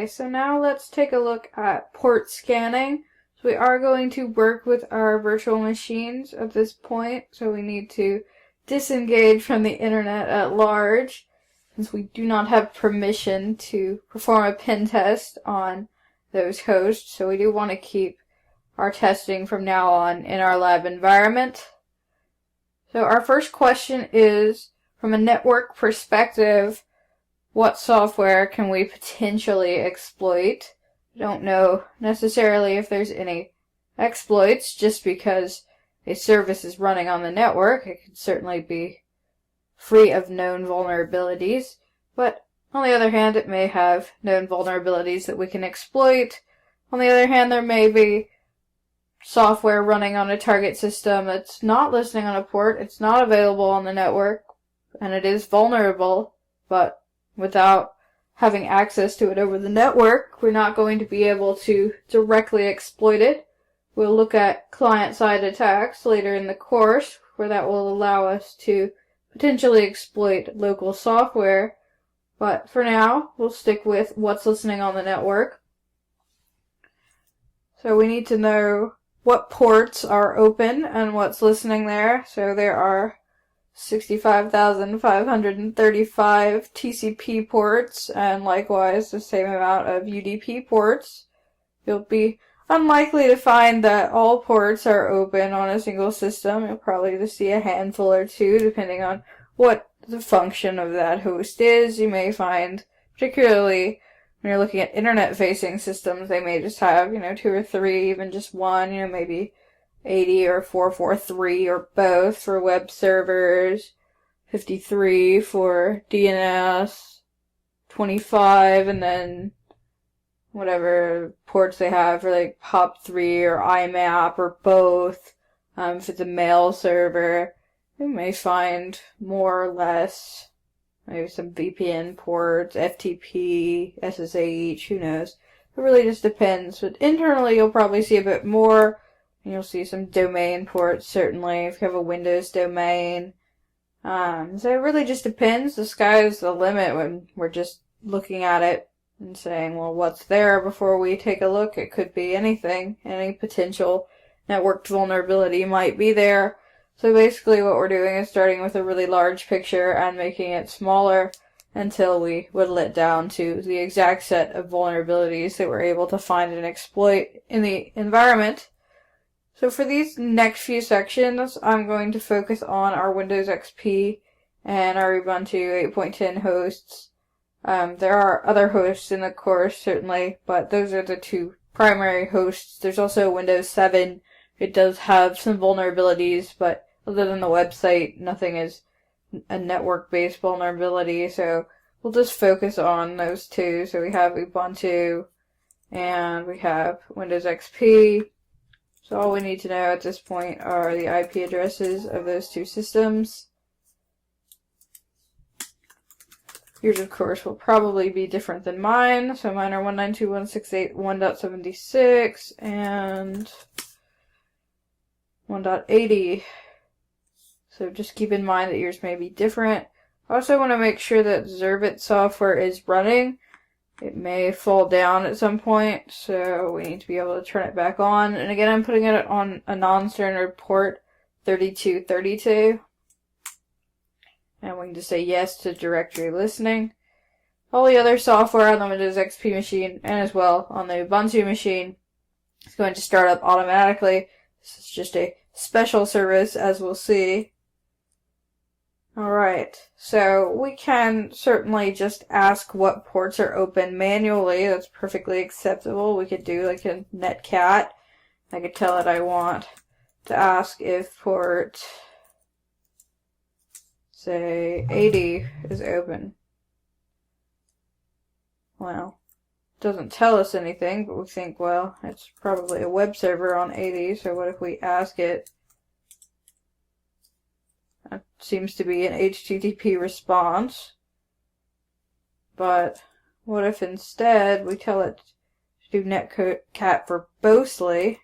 Okay, so now let's take a look at port scanning. So we are going to work with our virtual machines at this point, so we need to disengage from the internet at large, since we do not have permission to perform a pen test on those hosts, so we do want to keep our testing from now on in our lab environment. So our first question is, from a network perspective, what software can we potentially exploit? I don't know necessarily if there's any exploits just because a service is running on the network. It could certainly be free of known vulnerabilities, but on the other hand, it may have known vulnerabilities that we can exploit. On the other hand, there may be software running on a target system that's not listening on a port, it's not available on the network, and it is vulnerable, but without having access to it over the network, we're not going to be able to directly exploit it. We'll look at client-side attacks later in the course, where that will allow us to potentially exploit local software. But for now, we'll stick with what's listening on the network. So we need to know what ports are open and what's listening there. So there are 65,535 TCP ports, and likewise the same amount of UDP ports. You'll be unlikely to find that all ports are open on a single system. You'll probably just see a handful or two, depending on what the function of that host is. You may find, particularly when you're looking at internet-facing systems, they may just have, 2 or 3, even just one, maybe 80 or 443 or both for web servers, 53 for DNS, 25, and then whatever ports they have for like POP3 or IMAP or both. If it's a mail server, you may find more or less, maybe some VPN ports, FTP, SSH, who knows. It really just depends. But internally, you'll probably see a bit more. And you'll see some domain ports, certainly, if you have a Windows domain. So it really just depends. The sky is the limit when we're just looking at it and saying, well, what's there before we take a look? It could be anything. Any potential networked vulnerability might be there. So basically what we're doing is starting with a really large picture and making it smaller until we whittle it down to the exact set of vulnerabilities that we're able to find and exploit in the environment. So for these next few sections, I'm going to focus on our Windows XP and our Ubuntu 8.10 hosts. There are other hosts in the course, certainly, but those are the two primary hosts. There's also Windows 7. It does have some vulnerabilities, but other than the website, nothing is a network-based vulnerability, so we'll just focus on those two. So we have Ubuntu and we have Windows XP. So all we need to know at this point are the IP addresses of those two systems. Yours, of course, will probably be different than mine. So mine are 192.168.1.76 and 1.80. So just keep in mind that yours may be different. I also want to make sure that Zerbit software is running. It may fall down at some point, so we need to be able to turn it back on. And again, I'm putting it on a non-standard port 3232. And we can just say yes to directory listening. All the other software on the Windows XP machine, and as well on the Ubuntu machine, is going to start up automatically. This is just a special service, as we'll see. Alright, so we can certainly just ask what ports are open manually. That's perfectly acceptable. We could do like a netcat. I could tell it I want to ask if port, say, 80 is open. Well, it doesn't tell us anything, but we think, well, it's probably a web server on 80, so what if we ask it? That seems to be an HTTP response. But what if instead we tell it to do netcat verbosely?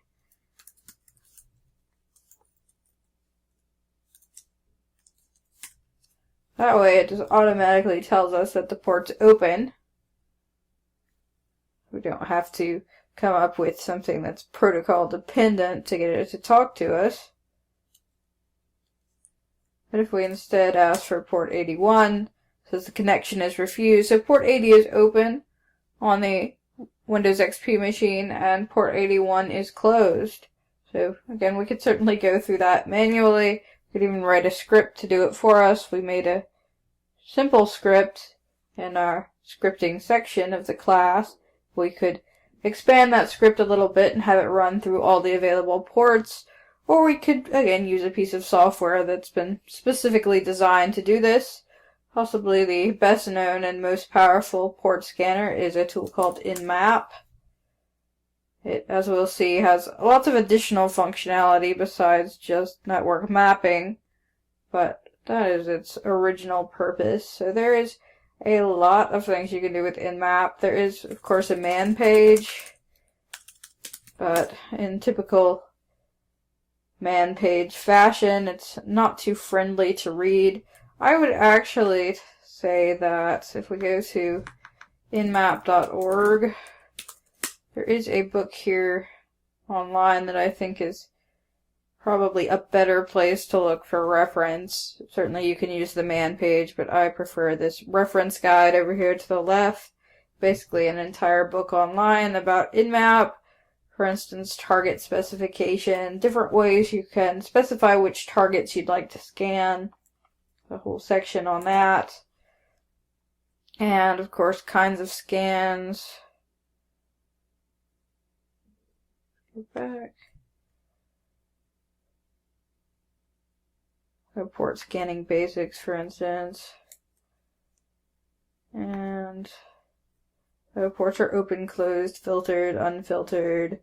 That way it just automatically tells us that the port's open. We don't have to come up with something that's protocol dependent to get it to talk to us. But if we instead ask for port 81, it says the connection is refused. So port 80 is open on the Windows XP machine and port 81 is closed. So again, we could certainly go through that manually. We could even write a script to do it for us. We made a simple script in our scripting section of the class. We could expand that script a little bit and have it run through all the available ports, or we could, again, use a piece of software that's been specifically designed to do this. Possibly the best known and most powerful port scanner is a tool called InMap. It, as we'll see, has lots of additional functionality besides just network mapping, but that is its original purpose. So there is a lot of things you can do with InMap. There is, of course, a man page, but in typical man page fashion, it's not too friendly to read. I would actually say that if we go to inmap.org, there is a book here online that I think is probably a better place to look for reference. Certainly you can use the man page, but I prefer this reference guide over here to the left. Basically an entire book online about InMap. For instance, target specification, different ways you can specify which targets you'd like to scan. A whole section on that. And of course, kinds of scans. Go back. So port scanning basics, for instance. And so ports are open, closed, filtered, unfiltered.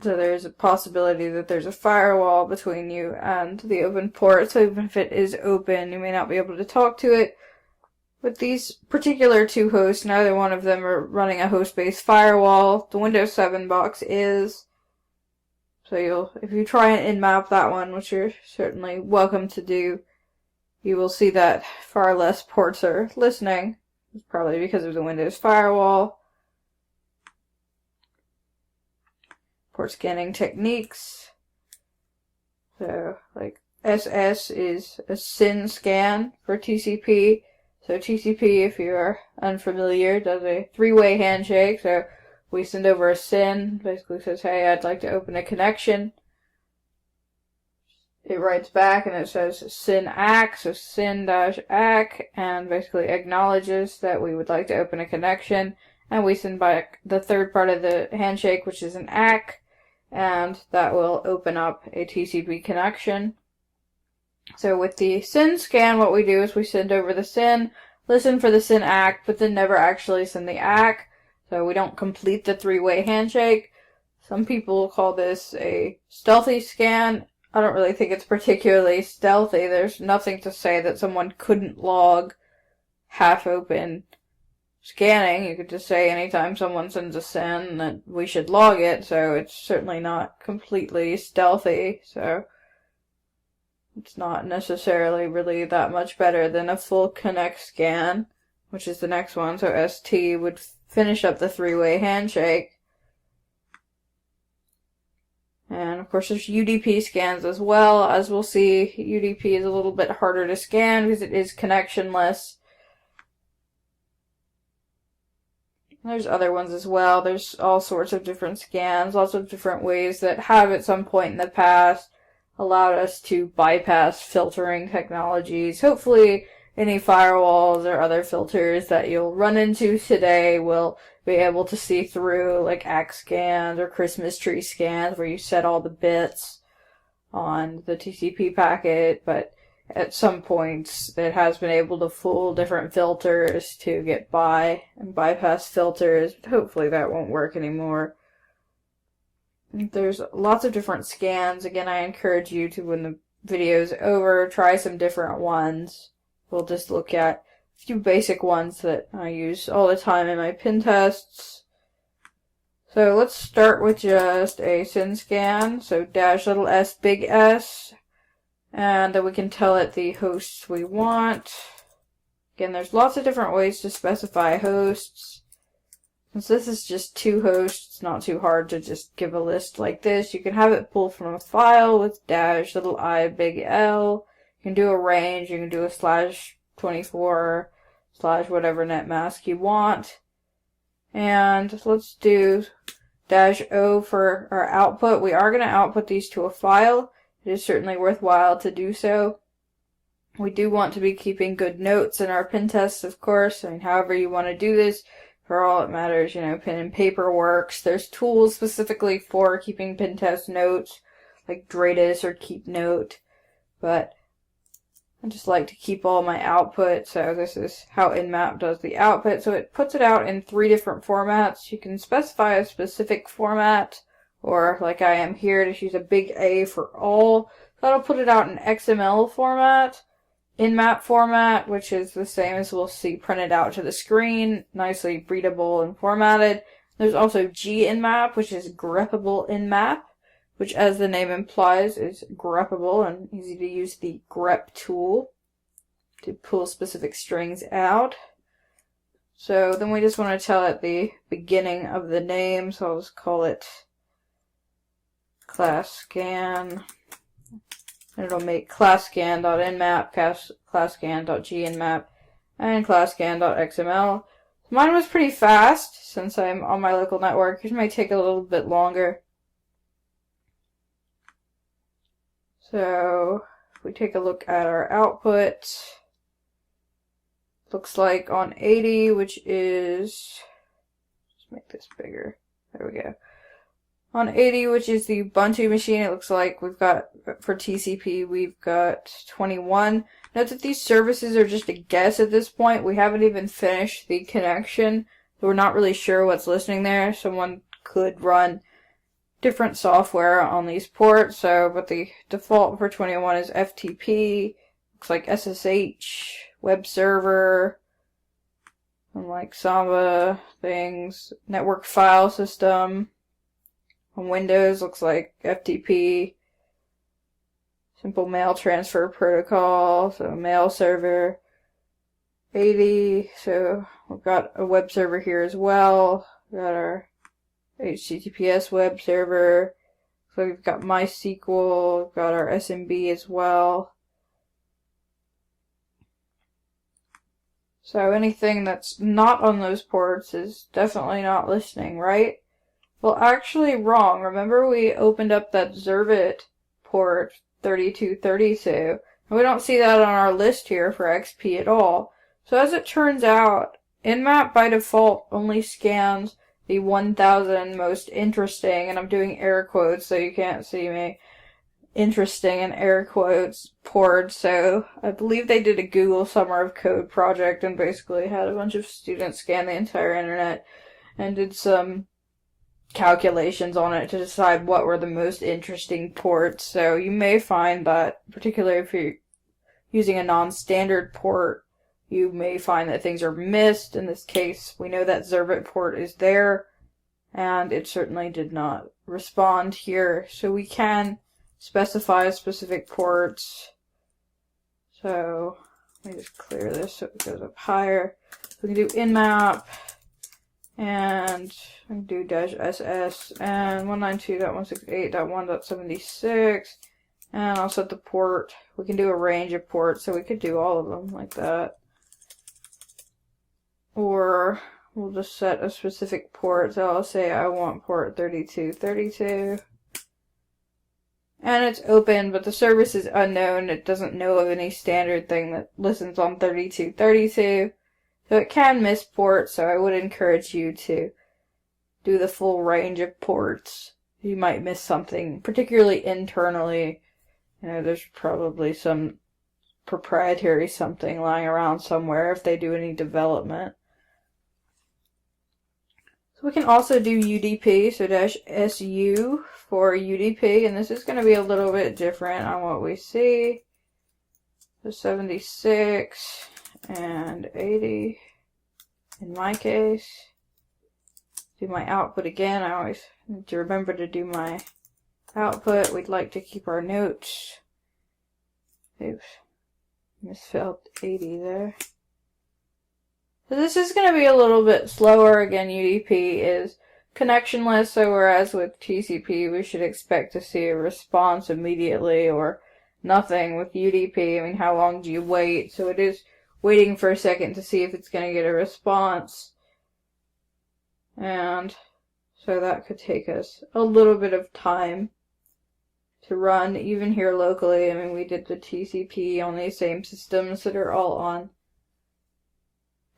So there's a possibility that there's a firewall between you and the open port, so even if it is open, you may not be able to talk to it. With these particular two hosts, neither one of them are running a host-based firewall. The Windows 7 box is. So if you try and InMap that one, which you're certainly welcome to do, you will see that far less ports are listening. It's probably because of the Windows firewall. Port scanning techniques. So, like, SS is a SYN scan for TCP. So TCP, if you are unfamiliar, does a three-way handshake. So we send over a SYN, basically says, hey, I'd like to open a connection. It writes back and it says SYN ACK, so SYN-ACK, and basically acknowledges that we would like to open a connection. And we send back the third part of the handshake, which is an ACK, and that will open up a TCP connection. So with the SYN scan, what we do is we send over the SYN, listen for the SYN ACK, but then never actually send the ACK. So we don't complete the three-way handshake. Some people call this a stealthy scan. I don't really think it's particularly stealthy. There's nothing to say that someone couldn't log half-open scanning. You could just say anytime someone sends a SYN that we should log it, so it's certainly not completely stealthy, so it's not necessarily really that much better than a full connect scan, which is the next one. So ST would finish up the three-way handshake. And of course there's UDP scans as well. As we'll see, UDP is a little bit harder to scan because it is connectionless. There's other ones as well. There's all sorts of different scans, lots of different ways that have at some point in the past allowed us to bypass filtering technologies. Hopefully any firewalls or other filters that you'll run into today will be able to see through, like ACK scans or Christmas tree scans where you set all the bits on the TCP packet, but at some points it has been able to fool different filters to get by and bypass filters. Hopefully that won't work anymore. There's lots of different scans. Again, I encourage you to, when the video's over, try some different ones. We'll just look at a few basic ones that I use all the time in my pen tests. So let's start with just a SYN scan. So -s big S. And then we can tell it the hosts we want. Again, there's lots of different ways to specify hosts. Since this is just 2 hosts, it's not too hard to just give a list like this. You can have it pull from a file with dash, little I, big L. You can do a range, you can do a /24, / whatever net mask you want. And let's do -O for our output. We are going to output these to a file. It is certainly worthwhile to do so. We do want to be keeping good notes in our pen tests, of course. I mean, however you want to do this, for all it matters, pen and paper works. There's tools specifically for keeping pen test notes, like Dratus or KeepNote, but I just like to keep all my output, so this is how Nmap does the output. So it puts it out in 3 different formats. You can specify a specific format, or like I am here, just use a big A for all. That'll put it out in XML format, Nmap format, which is the same as we'll see printed out to the screen, nicely readable and formatted. There's also GNmap, which is greppable Nmap, which, as the name implies, is greppable and easy to use the grep tool to pull specific strings out. So then we just want to tell it the beginning of the name, so I'll just call it class scan. And it'll make classScan.nmap, classScan.gnmap, and classScan.xml. Mine was pretty fast, since I'm on my local network. It may take a little bit longer. So, if we take a look at our output, looks like on 80, which is, let's make this bigger. There we go. On 80, which is the Ubuntu machine, it looks like we've got, for TCP, we've got 21. Note that these services are just a guess at this point. We haven't even finished the connection. We're not really sure what's listening there. Someone could run different software on these ports, but the default for 21 is FTP. Looks like SSH, web server, and like Samba things, network file system. On Windows, looks like FTP, simple mail transfer protocol, so mail server, 80, so we've got a web server here as well. We've got our HTTPS web server, so we've got MySQL, we've got our SMB as well. So anything that's not on those ports is definitely not listening, right? Well, actually wrong. Remember we opened up that Zerbit port 3232, and we don't see that on our list here for XP at all. So as it turns out, Nmap by default only scans the 1000 most interesting, and I'm doing air quotes so you can't see me, interesting in air quotes ports. So I believe they did a Google Summer of Code project and basically had a bunch of students scan the entire internet and did some calculations on it to decide what were the most interesting ports. So you may find that, particularly if you're using a non-standard port, you may find that things are missed. In this case, we know that Zerbit port is there, and it certainly did not respond here. So we can specify specific ports. So let me just clear this so it goes up higher. We can do Nmap, and I can do -SS and 192.168.1.76, and I'll set the port. We can do a range of ports, so we could do all of them like that. Or we'll just set a specific port, so I'll say I want port 3232. And it's open, but the service is unknown. It doesn't know of any standard thing that listens on 3232. So it can miss ports, so I would encourage you to do the full range of ports. You might miss something, particularly internally. There's probably some proprietary something lying around somewhere if they do any development. So we can also do UDP, so -SU for UDP, and this is going to be a little bit different on what we see. So 76 and 80 in my case. Do my output again. I always need to remember to do my output. We'd like to keep our notes. Oops, misspelled 80 there. So this is going to be a little bit slower. Again, UDP is connectionless, so whereas with TCP we should expect to see a response immediately or nothing, with UDP, I mean, how long do you wait? So it is waiting for a second to see if it's going to get a response. And so that could take us a little bit of time to run, even here locally. I mean, we did the TCP on these same systems that are all on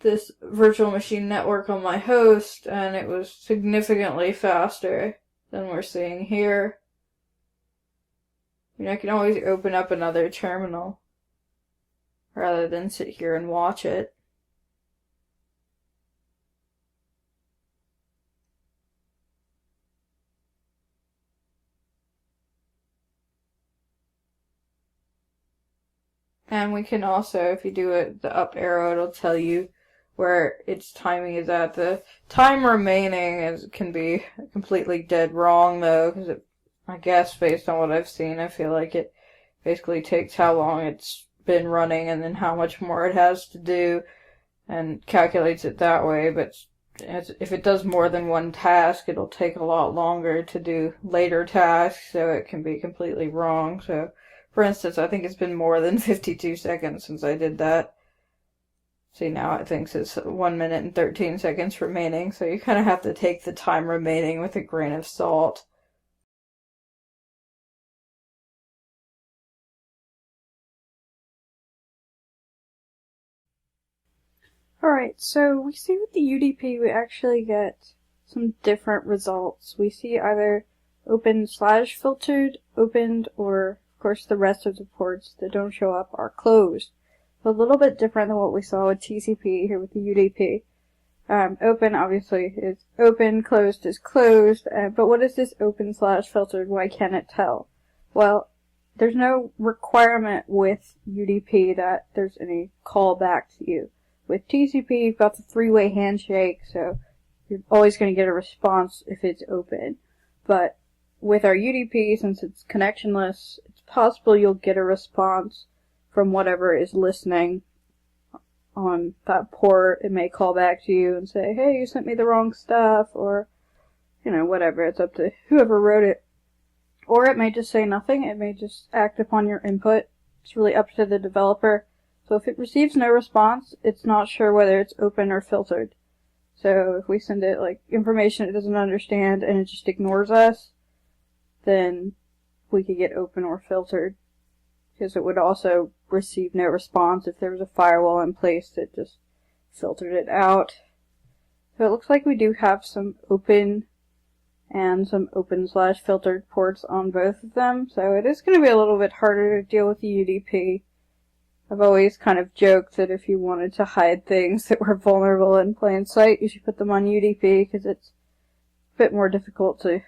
this virtual machine network on my host, and it was significantly faster than we're seeing here. I mean, I can always open up another terminal rather than sit here and watch it. And we can also, if you do it, the up arrow, it'll tell you where its timing is at. The time remaining can be completely dead wrong, though, because I guess based on what I've seen, I feel like it basically takes how long it's been running and then how much more it has to do and calculates it that way. But if it does more than one task, it'll take a lot longer to do later tasks, so it can be completely wrong. So, for instance, I think it's been more than 52 seconds since I did that. See, now it thinks it's 1 minute and 13 seconds remaining, so you kind of have to take the time remaining with a grain of salt. Alright, so we see with the UDP we actually get some different results. We see either open/filtered, opened, or of course the rest of the ports that don't show up are closed. A little bit different than what we saw with TCP here with the UDP. Open obviously is open, closed is closed, but what is this open/filtered? Why can't it tell? Well, there's no requirement with UDP that there's any call back to you. With TCP, you've got the three-way handshake, so you're always going to get a response if it's open. But with our UDP, since it's connectionless, it's possible you'll get a response from whatever is listening on that port. It may call back to you and say, hey, you sent me the wrong stuff, or, whatever. It's up to whoever wrote it. Or it may just say nothing. It may just act upon your input. It's really up to the developer. So if it receives no response, it's not sure whether it's open or filtered. So if we send it information it doesn't understand and it just ignores us, then we could get open or filtered. Because it would also receive no response if there was a firewall in place that just filtered it out. So it looks like we do have some open and some open/filtered ports on both of them. So it is going to be a little bit harder to deal with the UDP. I've always kind of joked that if you wanted to hide things that were vulnerable in plain sight, you should put them on UDP, because it's a bit more difficult to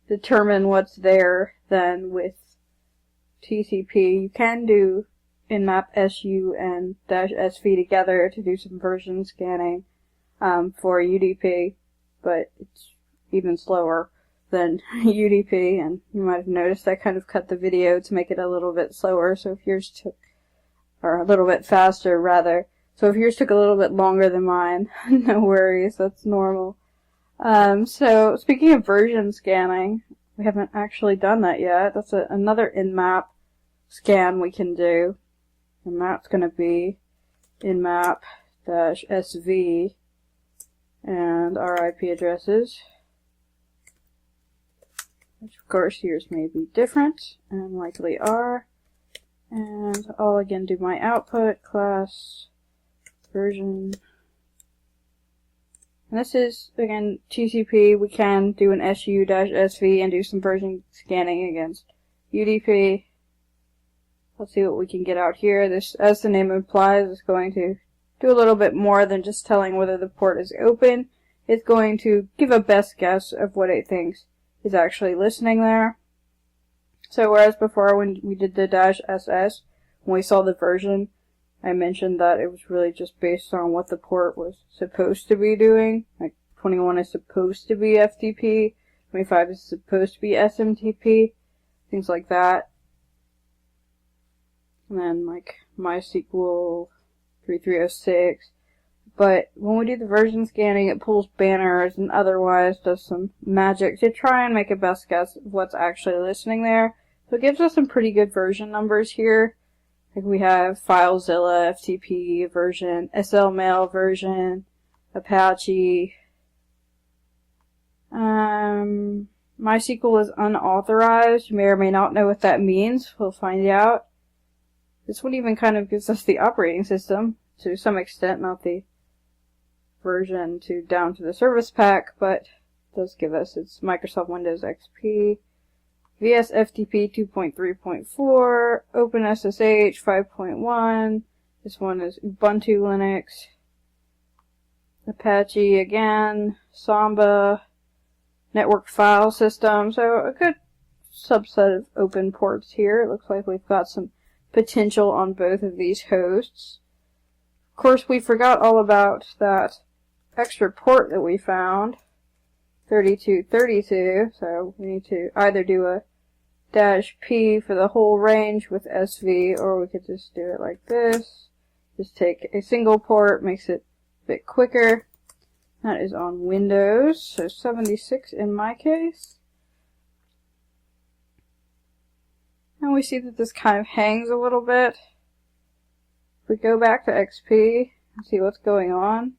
determine what's there than with TCP. You can do nmap SU and -SV together to do some version scanning for UDP, but it's even slower than UDP, and you might have noticed I kind of cut the video to make it a little bit slower, so if yours took or a little bit faster, rather. So if yours took a little bit longer than mine, no worries, that's normal. So speaking of version scanning, we haven't actually done that yet. That's another nmap scan we can do. And that's going to be nmap-sv and our IP addresses, which of course yours may be different and likely are. And I'll again do my output class version. And this is, again, TCP. We can do an SU-SV and do some version scanning against UDP. Let's see what we can get out here. This, as the name implies, is going to do a little bit more than just telling whether the port is open. It's going to give a best guess of what it thinks is actually listening there. So whereas before when we did the -SS, when we saw the version, I mentioned that it was really just based on what the port was supposed to be doing. Like 21 is supposed to be FTP, 25 is supposed to be SMTP, things like that. And then like MySQL 3306, but when we do the version scanning, it pulls banners and otherwise does some magic to try and make a best guess of what's actually listening there. So it gives us some pretty good version numbers here. Like we have FileZilla, FTP version, SLMail version, Apache. MySQL is unauthorized. You may or may not know what that means. We'll find out. This one even kind of gives us the operating system to some extent, not the version to down to the service pack, but it does give us its Microsoft Windows XP, VSFTP 2.3.4, OpenSSH 5.1. This one is Ubuntu Linux, Apache again, Samba, network file system. So a good subset of open ports here. It looks like we've got some potential on both of these hosts. Of course, we forgot all about that extra port that we found, 3232, so we need to either do a -P for the whole range with SV, or we could just do it like this. Just take a single port, makes it a bit quicker. That is on Windows, so 76 in my case. And we see that this kind of hangs a little bit. If we go back to XP and see what's going on,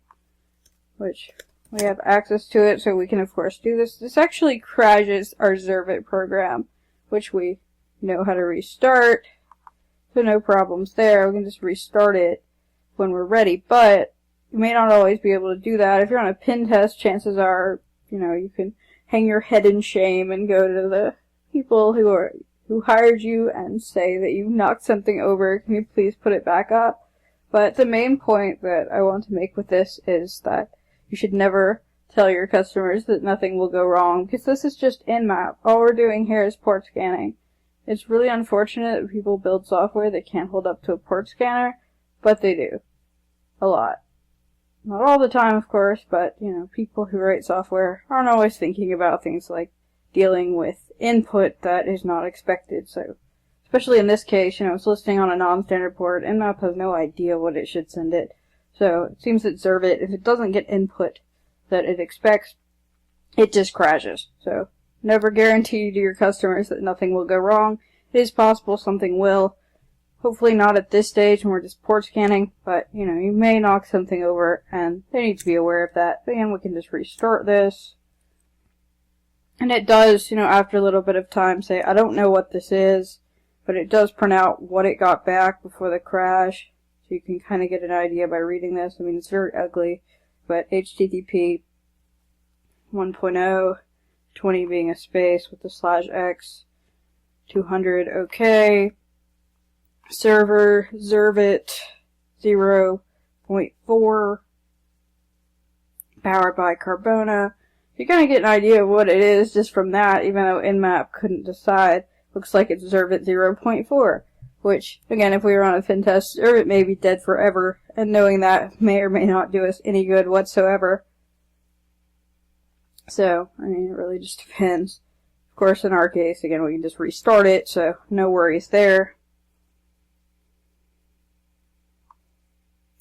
which we have access to it, so we can of course do this. This actually crashes our Zervit program, which we know how to restart, so no problems there. We can just restart it when we're ready, but you may not always be able to do that. If you're on a pen test, chances are, you can hang your head in shame and go to the people who hired you and say that you knocked something over. Can you please put it back up? But the main point that I want to make with this is that you should never tell your customers that nothing will go wrong, because this is just Nmap. All we're doing here is port scanning. It's really unfortunate that people build software that can't hold up to a port scanner, but they do. A lot. Not all the time, of course, but, people who write software aren't always thinking about things like dealing with input that is not expected. So, especially in this case, it's listening on a non-standard port. Nmap has no idea what it should send it. So, it seems that Zervit, if it doesn't get input that it expects, it just crashes. So, never guarantee to your customers that nothing will go wrong. It is possible something will. Hopefully not at this stage when we're just port scanning, but, you may knock something over, and they need to be aware of that. But again, we can just restart this. And it does, after a little bit of time say, I don't know what this is, but it does print out what it got back before the crash. So you can kind of get an idea by reading this. I mean, it's very ugly, but HTTP 1.0, 20 being a space with the /x, 200 OK, server Zervit 0.4, powered by Carbona. You kind of get an idea of what it is just from that, even though Nmap couldn't decide. Looks like it's Zervit 0.4, which, again, if we were on a pen test, Zervit may be dead forever, and knowing that may or may not do us any good whatsoever. So, I mean, it really just depends. Of course, in our case, again, we can just restart it, so no worries there.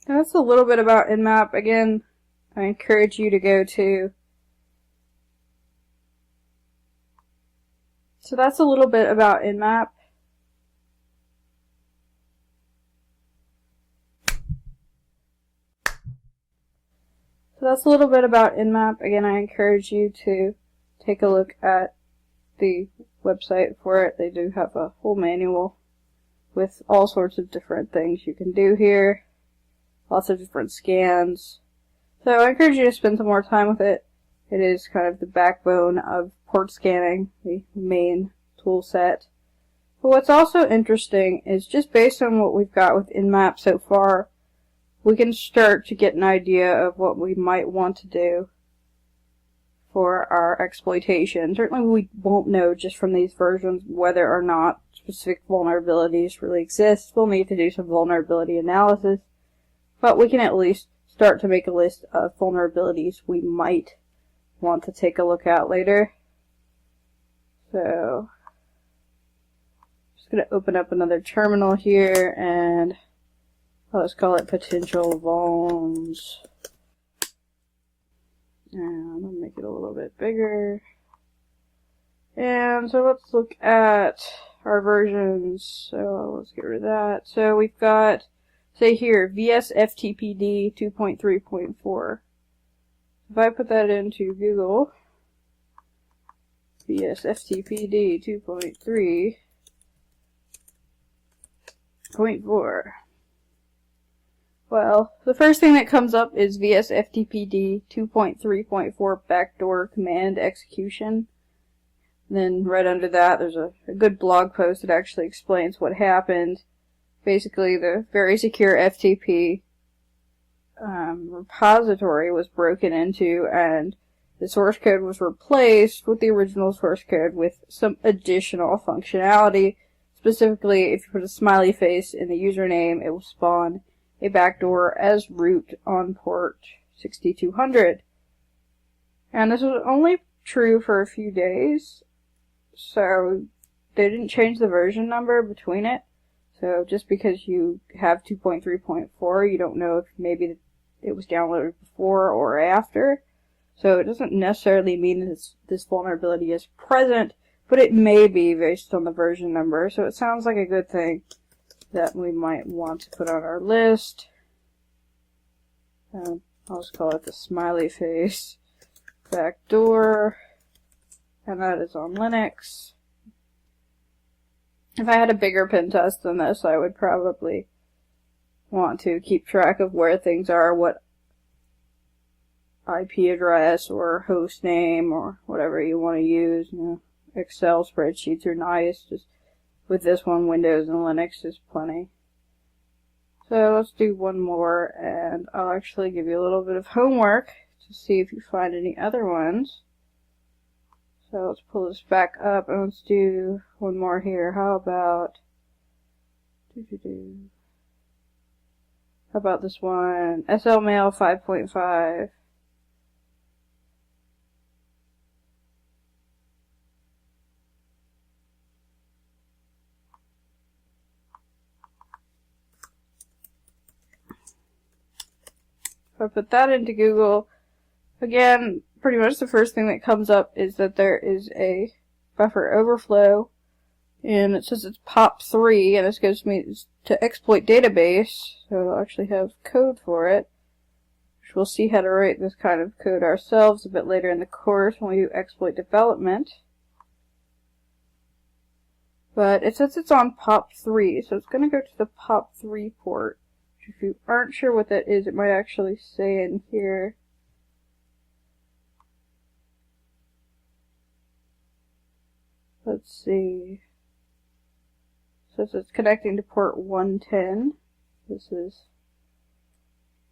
And that's a little bit about Nmap. Again, I encourage you to go to... So that's a little bit about Nmap. Again, I encourage you to take a look at the website for it. They do have a whole manual with all sorts of different things you can do here. Lots of different scans. So I encourage you to spend some more time with it. It is kind of the backbone of port scanning, the main tool set. But what's also interesting is just based on what we've got with Nmap so far, we can start to get an idea of what we might want to do for our exploitation. Certainly we won't know just from these versions whether or not specific vulnerabilities really exist. We'll need to do some vulnerability analysis, but we can at least start to make a list of vulnerabilities we might want to take a look at later. So, I'm just going to open up another terminal here, and let's call it potential vulns. And I'll make it a little bit bigger. And so let's look at our versions. So let's get rid of that. So we've got, say here, VSFTPD 2.3.4. If I put that into Google, VSFTPD 2.3.4. Well, the first thing that comes up is VSFTPD 2.3.4 backdoor command execution. And then right under that, there's a good blog post that actually explains what happened. Basically, the very secure FTP repository was broken into, and the source code was replaced with the original source code with some additional functionality. Specifically, if you put a smiley face in the username, it will spawn a backdoor as root on port 6200. And this was only true for a few days, so they didn't change the version number between it. So just because you have 2.3.4, you don't know if maybe it was downloaded before or after. So it doesn't necessarily mean that this vulnerability is present, but it may be based on the version number. So it sounds like a good thing that we might want to put on our list. I'll just call it the smiley face backdoor, and that is on Linux. If I had a bigger pen test than this, I would probably want to keep track of where things are, what IP address or host name or whatever you want to use. You know, Excel spreadsheets are nice. Just with this one, Windows and Linux is plenty. So let's do one more, and I'll actually give you a little bit of homework to see if you find any other ones. So let's pull this back up and let's do one more here. How about this one? SLMail 5.5. If I put that into Google, again, pretty much the first thing that comes up is that there is a buffer overflow, and it says it's POP3, and this gives me to exploit database, so I'll actually have code for it, which we'll see how to write this kind of code ourselves a bit later in the course when we do exploit development. But it says it's on POP3, so it's going to go to the POP3 port. If you aren't sure what that is, it might actually say in here. Let's see. So it's connecting to port 110. This is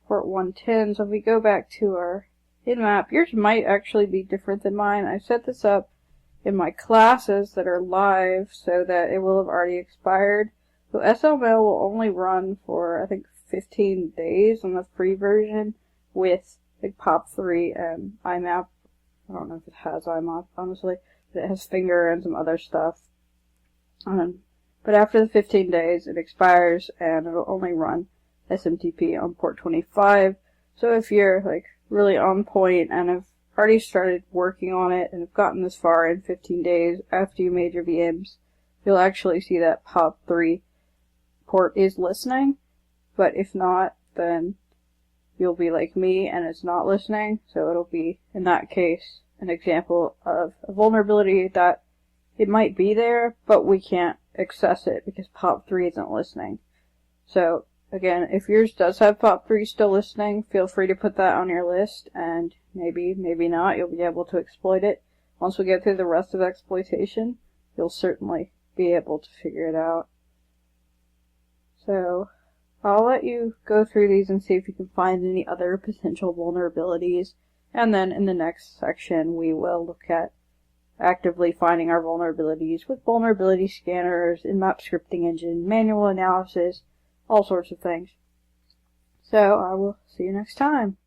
port 110. So if we go back to our InMap, yours might actually be different than mine. I set this up in my classes that are live so that it will have already expired. So SLMail will only run for, I think, 15 days on the free version with like POP3 and IMAP. I don't know if it has IMAP, honestly. It has Finger and some other stuff. But after the 15 days, it expires, and it'll only run SMTP on port 25. So if you're like really on point and have already started working on it and have gotten this far in 15 days after you made your VMs, you'll actually see that POP3 port is listening. But if not, then you'll be like me and it's not listening. So it'll be, in that case, an example of a vulnerability that it might be there, but we can't access it because POP3 isn't listening. So again, if yours does have POP3 still listening, feel free to put that on your list, and maybe not, you'll be able to exploit it. Once we get through the rest of exploitation, you'll certainly be able to figure it out. So I'll let you go through these and see if you can find any other potential vulnerabilities. And then in the next section, we will look at actively finding our vulnerabilities with vulnerability scanners, InMap scripting engine, manual analysis, all sorts of things. So I will see you next time.